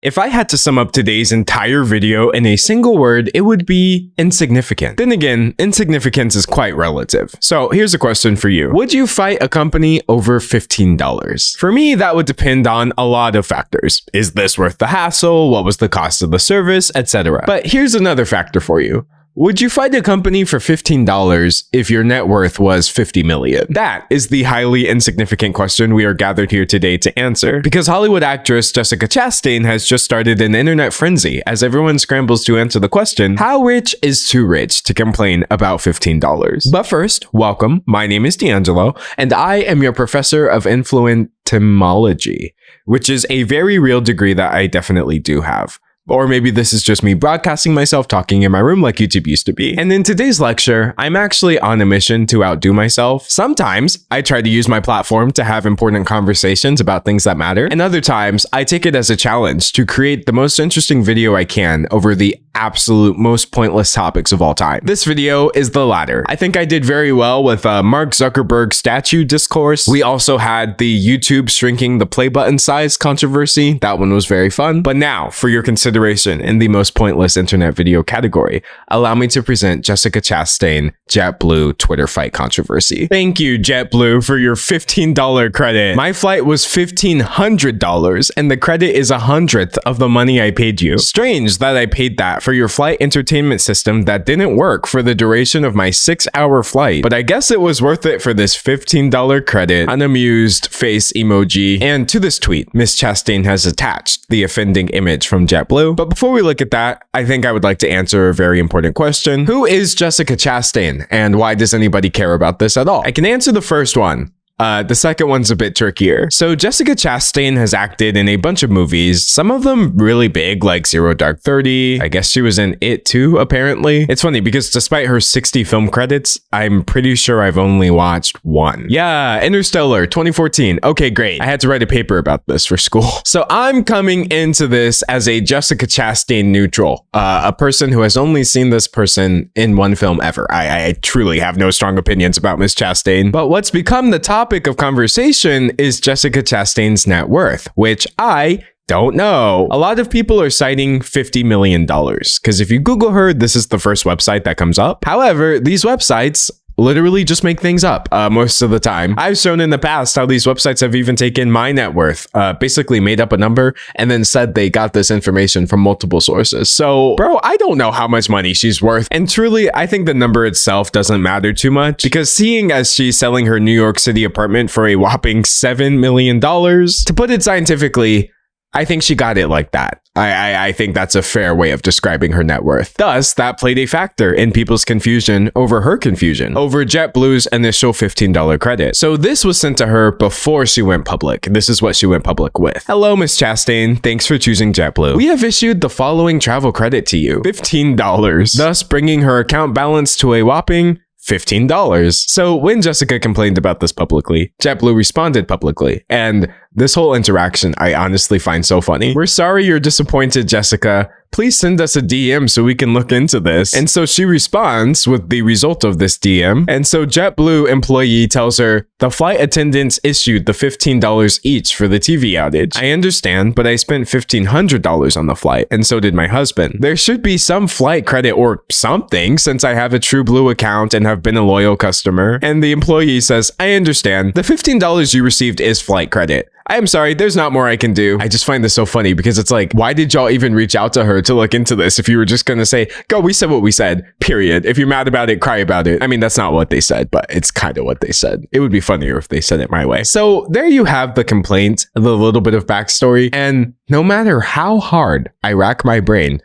If I had to sum up today's entire video in a single word, it would be insignificant. Then again, insignificance is quite relative. So here's a question for you. Would you fight a company over $15? For me, that would depend on a lot of factors. Is this worth the hassle? What was the cost of the service, etc.? But here's another factor for you. Would you fight a company for $15 if your net worth was $50 million? That is the highly insignificant question we are gathered here today to answer, because Hollywood actress Jessica Chastain has just started an internet frenzy as everyone scrambles to answer the question, how rich is too rich to complain about $15? But first, welcome. My name is D'Angelo, and I am your professor of influentimology, which is a very real degree that I definitely do have. Or maybe this is just me broadcasting myself talking in my room like YouTube used to be. And in today's lecture, I'm actually on a mission to outdo myself. Sometimes I try to use my platform to have important conversations about things that matter. And other times I take it as a challenge to create the most interesting video I can over the absolute most pointless topics of all time. This video is the latter. I think I did very well with Mark Zuckerberg statue discourse. We also had the YouTube shrinking the play button size controversy. That one was very fun. But now for your consideration in the most pointless internet video category, allow me to present Jessica Chastain JetBlue Twitter fight controversy. Thank you, JetBlue, for your $15 credit. My flight was $1,500 and the credit is 100th of the money I paid you. Strange that I paid that for your flight entertainment system that didn't work for the duration of my 6-hour flight, but I guess it was worth it for this $15 credit, unamused face emoji, and to this tweet, Miss Chastain has attached the offending image from JetBlue. But before we look at that, I think I would like to answer a very important question. Who is Jessica Chastain, and why does anybody care about this at all? I can answer the first one. The second one's a bit trickier. So Jessica Chastain has acted in a bunch of movies, some of them really big, like Zero Dark 30. I guess she was in It too, apparently. It's funny because despite her 60 film credits, I'm pretty sure I've only watched one. Yeah, Interstellar, 2014. Okay, great. I had to write a paper about this for school. So I'm coming into this as a Jessica Chastain neutral, a person who has only seen this person in one film ever. I truly have no strong opinions about Miss Chastain, but what's become the topic of conversation is Jessica Chastain's net worth, which I don't know. A lot of people are citing $50 million because if you Google her, this is the first website that comes up. However, these websites literally just make things up most of the time. I've shown in the past how these websites have even taken my net worth, basically made up a number and then said they got this information from multiple sources. So, bro, I don't know how much money she's worth. And truly, I think the number itself doesn't matter too much because seeing as she's selling her New York City apartment for a whopping $7 million, to put it scientifically, I think she got it like that. I think that's a fair way of describing her net worth. Thus, that played a factor in people's confusion over her confusion over JetBlue's initial $15 credit. So this was sent to her before she went public. This is what she went public with. Hello, Miss Chastain. Thanks for choosing JetBlue. We have issued the following travel credit to you, $15, thus bringing her account balance to a whopping $15. So when Jessica complained about this publicly, JetBlue responded publicly. And this whole interaction I honestly find so funny. We're sorry you're disappointed, Jessica. Please send us a DM so we can look into this. And so she responds with the result of this DM. And so JetBlue employee tells her, the flight attendants issued the $15 each for the TV outage. I understand, but I spent $1,500 on the flight, and so did my husband. There should be some flight credit or something since I have a TrueBlue account and have been a loyal customer. And the employee says, I understand. The $15 you received is flight credit. I am sorry, there's not more I can do. I just find this so funny because it's like, why did y'all even reach out to her to look into this if you were just gonna say, go, we said what we said, period. If you're mad about it, cry about it. I mean, that's not what they said, but it's kind of what they said. It would be funnier if they said it my way. So there you have the complaint, the little bit of backstory, and no matter how hard I rack my brain,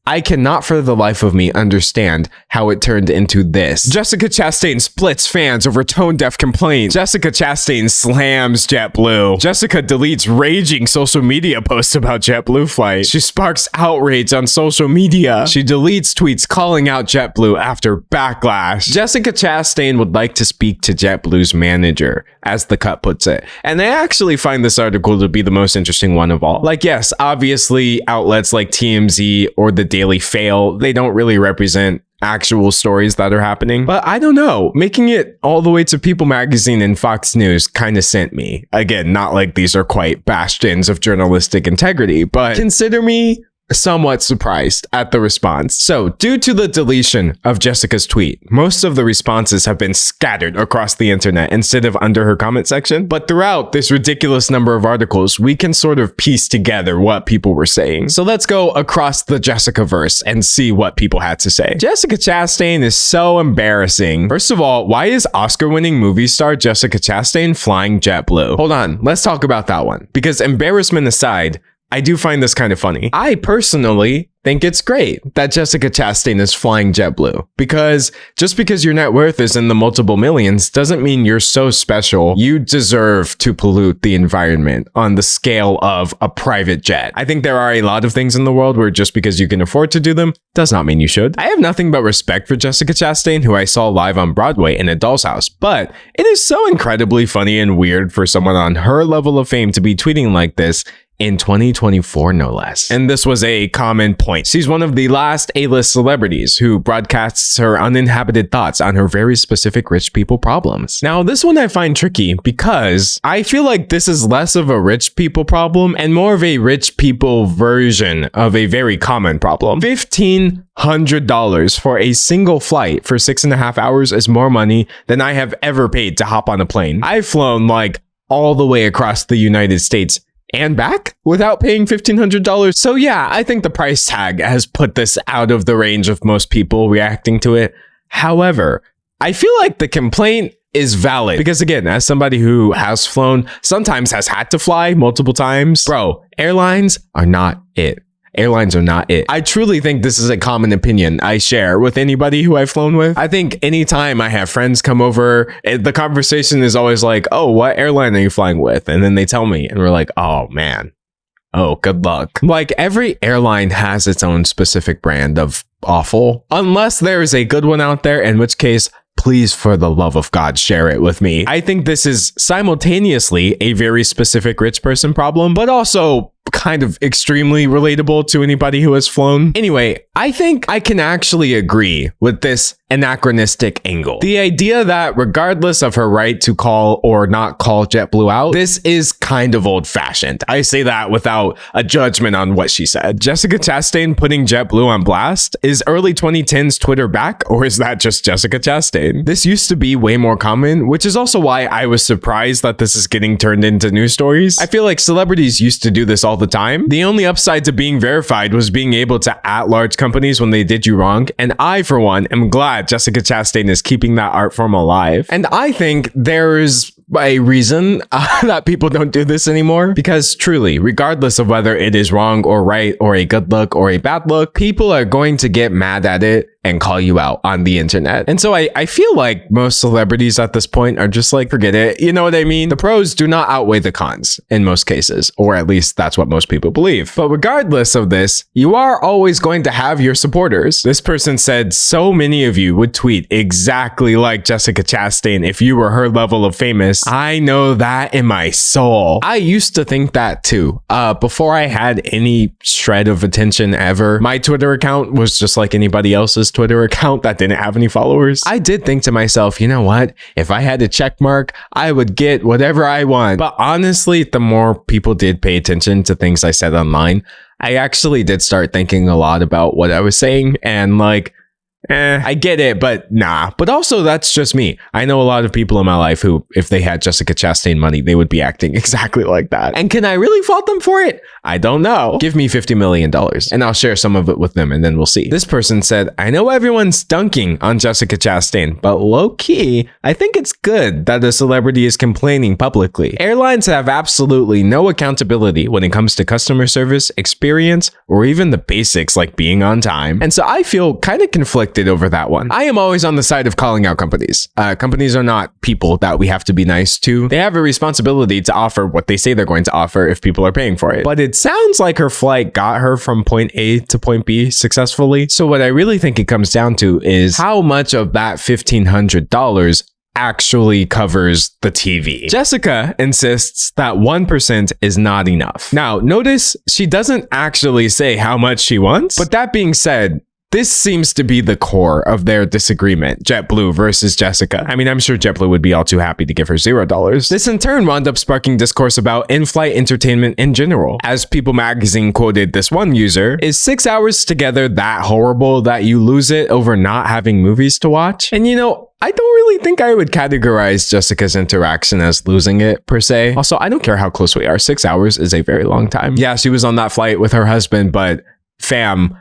I cannot for the life of me understand how it turned into this. Jessica Chastain splits fans over tone-deaf complaint. Jessica Chastain slams JetBlue. Jessica deletes raging social media posts about JetBlue flight. She sparks outrage on social media. She deletes tweets calling out JetBlue after backlash. Jessica Chastain would like to speak to JetBlue's manager, as the cut puts it. And I actually find this article to be the most interesting one of all. Like, yes, obviously outlets like TMZ or the Daily Fail, they don't really represent actual stories that are happening. But I don't know, making it all the way to People Magazine and Fox News kind of sent me. Again, not like these are quite bastions of journalistic integrity, but consider me somewhat surprised at the response. So, due to the deletion of Jessica's tweet, most of the responses have been scattered across the internet instead of under her comment section. But throughout this ridiculous number of articles, we can sort of piece together what people were saying. So let's go across the Jessica-verse and see what people had to say. Jessica Chastain is so embarrassing. First of all, why is Oscar-winning movie star Jessica Chastain flying JetBlue? Hold on, let's talk about that one. Because embarrassment aside, I do find this kind of funny. I personally think it's great that Jessica Chastain is flying JetBlue, because just because your net worth is in the multiple millions doesn't mean you're so special you deserve to pollute the environment on the scale of a private jet. I think there are a lot of things in the world where just because you can afford to do them does not mean you should. I have nothing but respect for Jessica Chastain, who I saw live on Broadway in A Doll's House, but it is so incredibly funny and weird for someone on her level of fame to be tweeting like this in 2024, no less. And this was a common point. She's one of the last A-list celebrities who broadcasts her uninhabited thoughts on her very specific rich people problems. Now, this one I find tricky because I feel like this is less of a rich people problem and more of a rich people version of a very common problem. $1,500 for a single flight for 6.5 hours is more money than I have ever paid to hop on a plane. I've flown like all the way across the United States and back without paying $1,500. So yeah, I think the price tag has put this out of the range of most people reacting to it. However, I feel like the complaint is valid because, again, as somebody who has flown, sometimes has had to fly multiple times, bro, airlines are not it. Airlines are not it. I truly think this is a common opinion I share with anybody who I've flown with. I think anytime I have friends come over, the conversation is always like, oh, what airline are you flying with? And then they tell me and we're like, oh man, oh, good luck. Like, every airline has its own specific brand of awful, unless there is a good one out there, in which case, please, for the love of God, share it with me. I think this is simultaneously a very specific rich person problem, but also kind of extremely relatable to anybody who has flown. Anyway, I think I can actually agree with this anachronistic angle. The idea that regardless of her right to call or not call JetBlue out, this is kind of old-fashioned. I say that without a judgment on what she said. Jessica Chastain putting JetBlue on blast? Is early 2010s Twitter back, or is that just Jessica Chastain? This used to be way more common, which is also why I was surprised that this is getting turned into news stories. I feel like celebrities used to do this all the time. The only upside to being verified was being able to at large companies when they did you wrong, and I, for one, am glad Jessica Chastain is keeping that art form alive. And I think there is a reason that people don't do this anymore, because truly, regardless of whether it is wrong or right or a good look or a bad look, people are going to get mad at it and call you out on the internet. And so I feel like most celebrities at this point are just like, forget it. You know what I mean? The pros do not outweigh the cons in most cases, or at least that's what most people believe. But regardless of this, you are always going to have your supporters. This person said so many of you would tweet exactly like Jessica Chastain if you were her level of famous. I know that in my soul. I used to think that too. Before I had any shred of attention ever, my Twitter account was just like anybody else's Twitter account that didn't have any followers. I did think to myself, you know what? If I had a check mark, I would get whatever I want. But honestly, the more people did pay attention to things I said online, I actually did start thinking a lot about what I was saying, and like, I get it, but nah. But also, that's just me. I know a lot of people in my life who, if they had Jessica Chastain money, they would be acting exactly like that. And can I really fault them for it? I don't know. Give me $50 million and I'll share some of it with them and then we'll see. This person said, I know everyone's dunking on Jessica Chastain, but low key, I think it's good that a celebrity is complaining publicly. Airlines have absolutely no accountability when it comes to customer service, experience, or even the basics like being on time. And so I feel kind of conflicted over that one. I am always on the side of calling out companies. Companies are not people that we have to be nice to. They have a responsibility to offer what they say they're going to offer if people are paying for it. But it sounds like her flight got her from point A to point B successfully. So what I really think it comes down to is how much of that $1,500 actually covers the TV. Jessica insists that 1% is not enough. Now, notice she doesn't actually say how much she wants, but that being said, This seems to be the core of their disagreement, JetBlue versus Jessica. I mean, I'm sure JetBlue would be all too happy to give her $0. This in turn wound up sparking discourse about in-flight entertainment in general. As People magazine quoted this one user, is 6 hours together that horrible that you lose it over not having movies to watch? And you know, I don't really think I would categorize Jessica's interaction as losing it, per se. Also, I don't care how close we are. 6 hours is a very long time. Yeah, she was on that flight with her husband, but fam,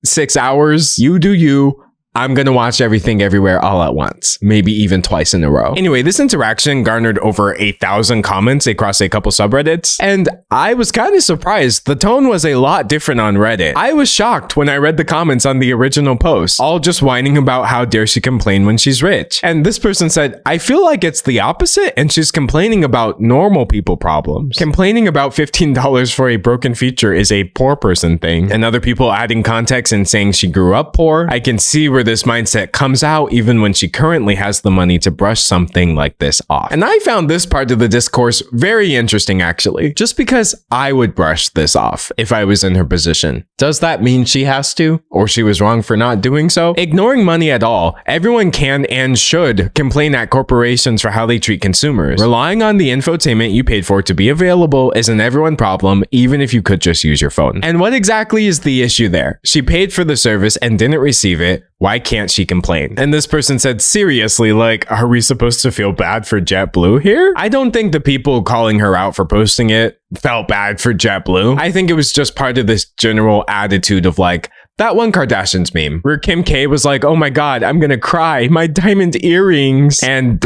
6 hours, you do you. I'm gonna watch everything everywhere all at once, maybe even twice in a row. Anyway, this interaction garnered over 8,000 comments across a couple subreddits, and I was kind of surprised. The tone was a lot different on Reddit. I was shocked when I read the comments on the original post, all just whining about how dare she complain when she's rich. And this person said, I feel like it's the opposite, and she's complaining about normal people problems. Complaining about $15 for a broken feature is a poor person thing. And other people adding context and saying she grew up poor. I can see where this mindset comes out even when she currently has the money to brush something like this off. And I found this part of the discourse very interesting, actually, just because I would brush this off if I was in her position. Does that mean she has to, or she was wrong for not doing so? Ignoring money at all, everyone can and should complain at corporations for how they treat consumers. Relying on the infotainment you paid for to be available is an everyone problem, even if you could just use your phone. And what exactly is the issue there? She paid for the service and didn't receive it. Why can't she complain? And this person said, seriously, like, are we supposed to feel bad for JetBlue here? I don't think the people calling her out for posting it felt bad for JetBlue. I think it was just part of this general attitude of like, that one Kardashians meme where Kim K was like, oh my God, I'm gonna cry, my diamond earrings. And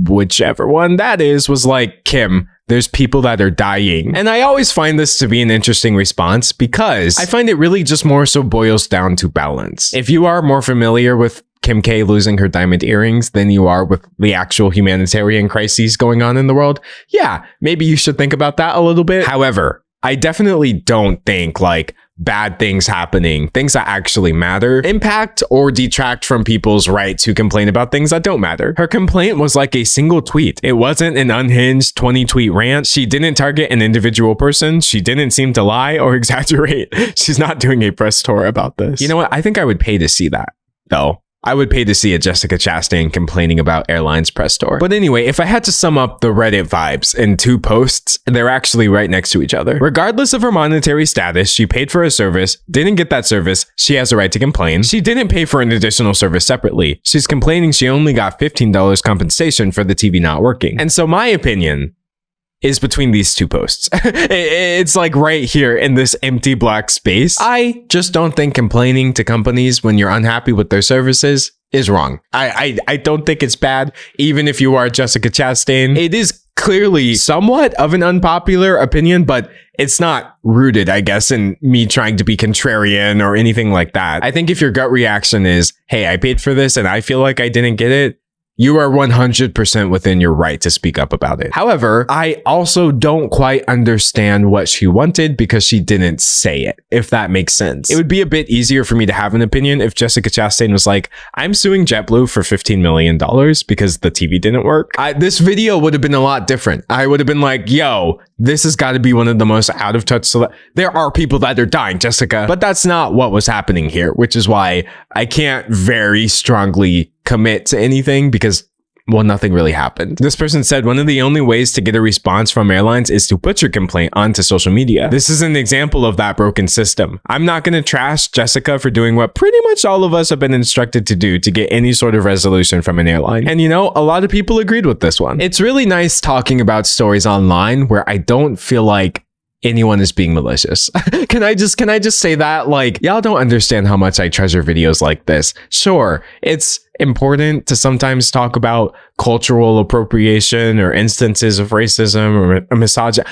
whichever one that is was like, Kim, there's people that are dying. And I always find this to be an interesting response because I find it really just more so boils down to balance. If you are more familiar with Kim K losing her diamond earrings than you are with the actual humanitarian crises going on in the world, yeah, maybe you should think about that a little bit. However, I definitely don't think like bad things happening, things that actually matter, impact or detract from people's right to complain about things that don't matter. Her complaint was like a single tweet. It wasn't an unhinged 20-tweet rant. She didn't target an individual person. She didn't seem to lie or exaggerate. She's not doing a press tour about this. You know what? I think I would pay to see that, though. I would pay to see a Jessica Chastain complaining about airlines press tour. But anyway, if I had to sum up the Reddit vibes in two posts, they're actually right next to each other. Regardless of her monetary status, she paid for a service, didn't get that service, she has a right to complain. She didn't pay for an additional service separately. She's complaining she only got $15 compensation for the TV not working. And so my opinion is between these two posts. It's like right here in this empty black space. I just don't think complaining to companies when you're unhappy with their services is wrong. I don't think it's bad, even if you are Jessica Chastain. It is clearly somewhat of an unpopular opinion, but it's not rooted, I guess, in me trying to be contrarian or anything like that. I think if your gut reaction is, hey, I paid for this and I feel like I didn't get it, you are 100% within your right to speak up about it. However, I also don't quite understand what she wanted because she didn't say it, if that makes sense. It would be a bit easier for me to have an opinion if Jessica Chastain was like, I'm suing JetBlue for $15 million because the TV didn't work. This video would have been a lot different. I would have been like, yo, this has got to be one of the most out of touch. There are people that are dying, Jessica. But that's not what was happening here, which is why I can't very strongly commit to anything because, well, nothing really happened. This person said one of the only ways to get a response from airlines is to put your complaint onto social media. This is an example of that broken system. I'm not going to trash Jessica for doing what pretty much all of us have been instructed to do to get any sort of resolution from an airline. And you know, a lot of people agreed with this one. It's really nice talking about stories online where I don't feel like anyone is being malicious. Can I just say that? Like, y'all don't understand how much I treasure videos like this. Sure, it's important to sometimes talk about cultural appropriation or instances of racism or misogyny.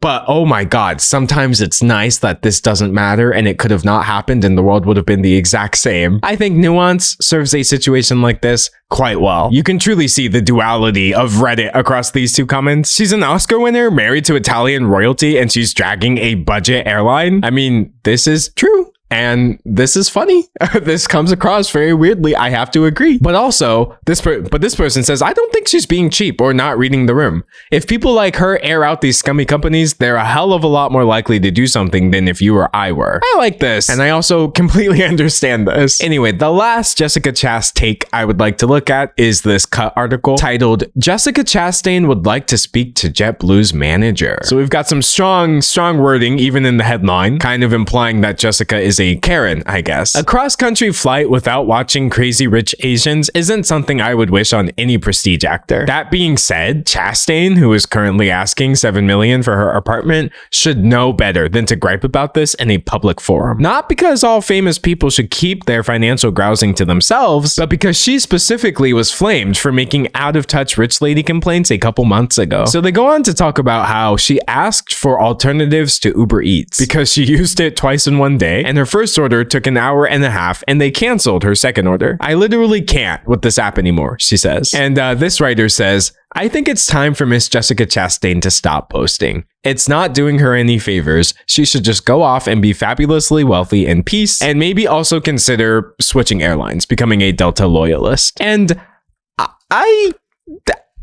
But oh my God, sometimes it's nice that this doesn't matter and it could have not happened and the world would have been the exact same. I think nuance serves a situation like this quite well. You can truly see the duality of Reddit across these two comments. She's an Oscar winner, married to Italian royalty, and she's dragging a budget airline. I mean, this is true. And this is funny. This comes across very weirdly. I have to agree. But also, this person says, I don't think she's being cheap or not reading the room. If people like her air out these scummy companies, they're a hell of a lot more likely to do something than if you or I were. I like this. And I also completely understand this. Anyway, the last Jessica Chastain take I would like to look at is this Cut article titled, Jessica Chastain would like to speak to JetBlue's manager. So we've got some strong wording even in the headline, kind of implying that Jessica is a Karen, I guess. A cross-country flight without watching Crazy Rich Asians isn't something I would wish on any prestige actor. That being said, Chastain, who is currently asking $7 million for her apartment, should know better than to gripe about this in a public forum. Not because all famous people should keep their financial grousing to themselves, but because she specifically was flamed for making out-of-touch rich lady complaints a couple months ago. So they go on to talk about how she asked for alternatives to Uber Eats because she used it twice in one day, and her first order took an hour and a half, and they canceled her second order. I literally can't with this app anymore, she says. And this writer says, I think it's time for Miss Jessica Chastain to stop posting. It's not doing her any favors. She should just go off and be fabulously wealthy in peace, and maybe also consider switching airlines, becoming a Delta loyalist. And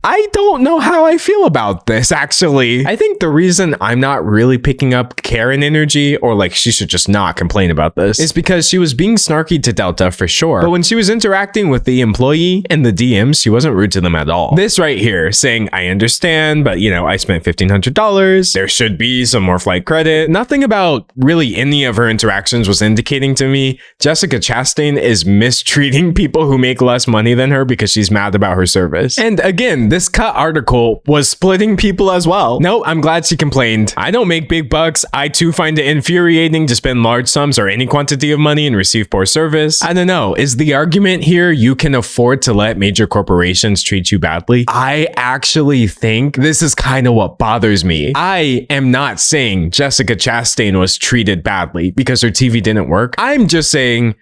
I don't know how I feel about this, actually. I think the reason I'm not really picking up Karen energy, or like she should just not complain about this, is because she was being snarky to Delta for sure. But when she was interacting with the employee in the DMs, she wasn't rude to them at all. This right here saying, I understand, but I spent $1,500. There should be some more flight credit. Nothing about really any of her interactions was indicating to me Jessica Chastain is mistreating people who make less money than her because she's mad about her service. And again, this Cut article was splitting people as well. No, I'm glad she complained. I don't make big bucks. I too find it infuriating to spend large sums or any quantity of money and receive poor service. I don't know. Is the argument here you can afford to let major corporations treat you badly? I actually think this is kind of what bothers me. I am not saying Jessica Chastain was treated badly because her TV didn't work. I'm just saying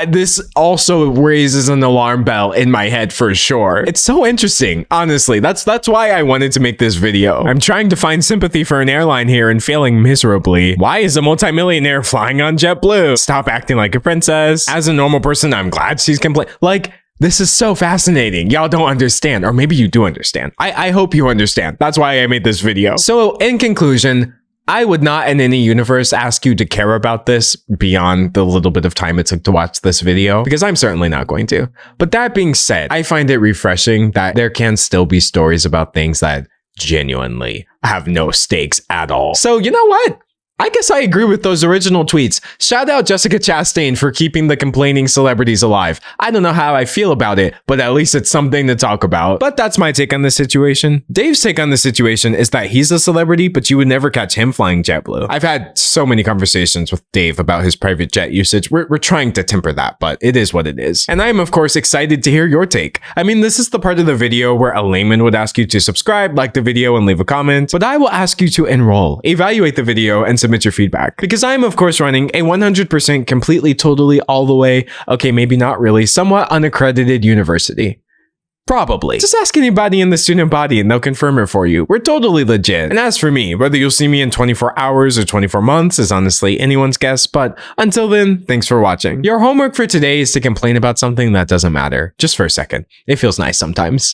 this also raises an alarm bell in my head for sure. It's so interesting, honestly. That's why I wanted to make this video. I'm trying to find sympathy for an airline here and failing miserably. Why is a multimillionaire flying on JetBlue? Stop acting like a princess. As a normal person, I'm glad she's complaining. Like, this is so fascinating. Y'all don't understand, or maybe you do understand. I hope you understand. That's why I made this video. So in conclusion, I would not in any universe ask you to care about this beyond the little bit of time it took to watch this video, because I'm certainly not going to. But that being said, I find it refreshing that there can still be stories about things that genuinely have no stakes at all. So you know what? I guess I agree with those original tweets. Shout out Jessica Chastain for keeping the complaining celebrities alive. I don't know how I feel about it, but at least it's something to talk about. But that's my take on the situation. Dave's take on the situation is that he's a celebrity, but you would never catch him flying JetBlue. I've had so many conversations with Dave about his private jet usage. We're trying to temper that, but it is what it is. And I am, of course, excited to hear your take. I mean, this is the part of the video where a layman would ask you to subscribe, like the video, and leave a comment, but I will ask you to enroll, evaluate the video, and submit your feedback, because I am of course running a 100% completely, totally, all the way, okay, maybe not really, somewhat unaccredited university. Probably. Just ask anybody in the student body and they'll confirm it for you. We're totally legit. And as for me, whether you'll see me in 24 hours or 24 months is honestly anyone's guess, but until then, thanks for watching. Your homework for today is to complain about something that doesn't matter, just for a second. It feels nice sometimes.